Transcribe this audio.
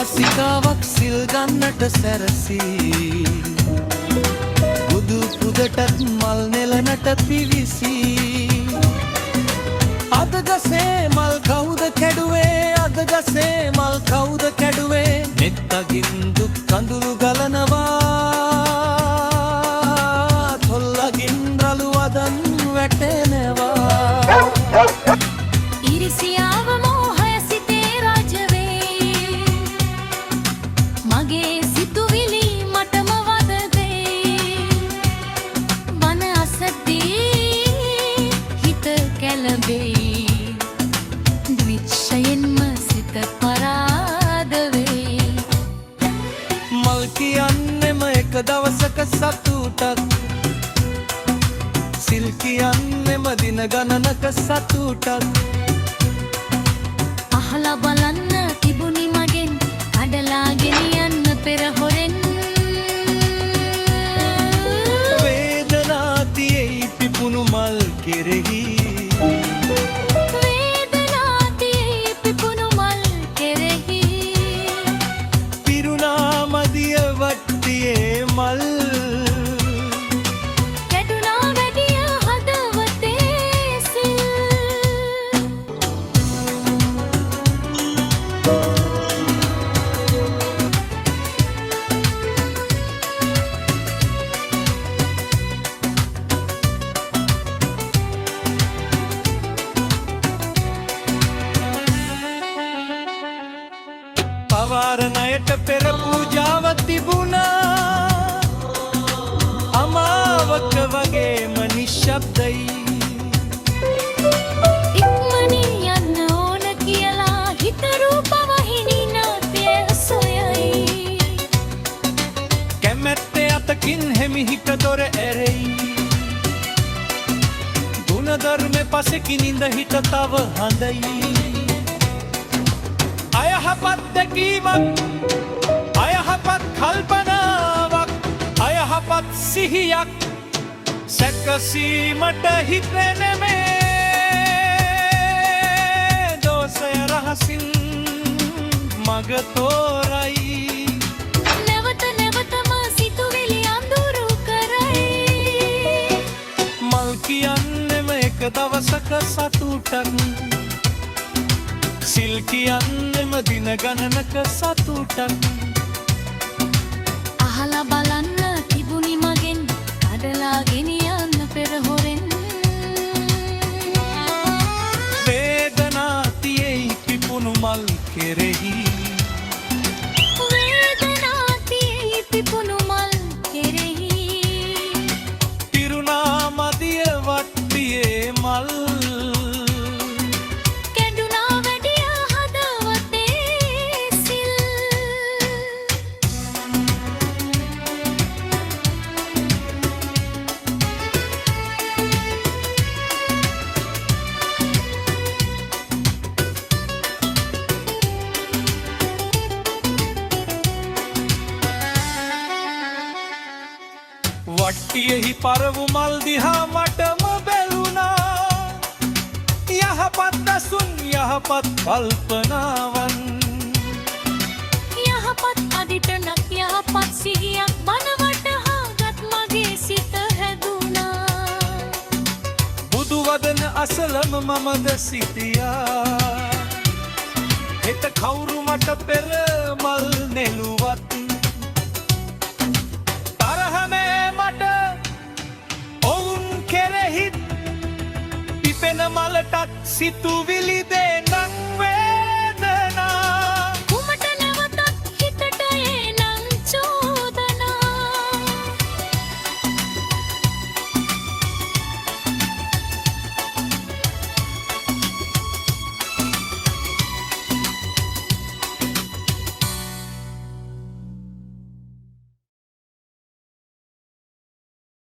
උපාසිකාවක් සිල් ගන්නට සැරසී බුදු පුදටත් මල් නෙලනට පිවිසී අද ගසේ මල් කවුද කැඩුවේ අද ගසේ මල් කවුද කැඩුවේ නෙත්තගින් දුක් කඳුළු ගලනවා තොල්ලගින් රළු වදන් වැටෙනවා ඉරිසියාව මෝහය සිතේ රජවේ මගේ සිතුවිලි මටම වදදේ බන අසද්දී හිත කැළඹෙයි ද්විච්ඡයෙන්ම සිත පරාද වේ මල් කියන්නෙම එක දවසක සතුටක් සිල් කියන්නෙම දින ගණනක සතුටක් අහලා බලන්න තිබුණි මගෙන් කඩලා ගෙනියන්න පෙර හොරෙන් වේදනා තියයි පිපුණු මල් කෙරෙහි වේදනා තියයි පිපුණු මල් කෙරෙහි පිරුණා මදිය වට්ටියේ මල් කැඩුනා වැඩිය හදවතේ සිල් පවාරණයට පෙර පූජාවක් තිබුණා අමාවක වගේම නිශ්ශබ්දයි ඉක්මනින් යන්න ඕන කියලා හිත රූපවහිනී නාට්‍ය සොයයි කැමැත්තේ අතකින් හෙමිහිට දොර ඇරෙයි ගුණධර්මෙ පසෙකින් ඉඳ හිත තව හඳයි අයහපත් දැකීමක් අයහපත් කල්පනාවක් අයහපත් සිහියක් සැකසීමට හිතෙනෙමේ දෝෂය රහසින් මග තෝරයි නැවත නැවතම සිතුවිලි අඳුරු කරයි මල් කියන්නෙම එක දවසක සතුටක් සිල් කියන්නෙම දින ගණනක සතුටක් අහලා බලන්න තිබුණි මගෙන් කඩලා ගෙනියන්න පෙර හොරෙන් වේදනා තියයි පිපුණු මල් කෙරෙහි වේදනා තියයි පිපුණු මල් කෙරෙහි පිරුණා මදිය වට්ටියේ මල් කැඩුනා වැඩිය හදවතේ සිල් වට්ටියෙහි පරවු මල් දිහා මටම බැලුණා යහපත් දසුන් යහපත් කල්පනාවන් යහපත් අදිටනක් යහපත් සිහියක් බනවට හාගත් මගේ සිත හැදුනා බුදු වදන අසලම මමද සිටියා හෙට කවුරු මට පෙර මල් නෙළුවත් තරහනේ මට ඔවුන් කෙරෙහිත් පිපෙන මලටත් සිතුවිලි දේ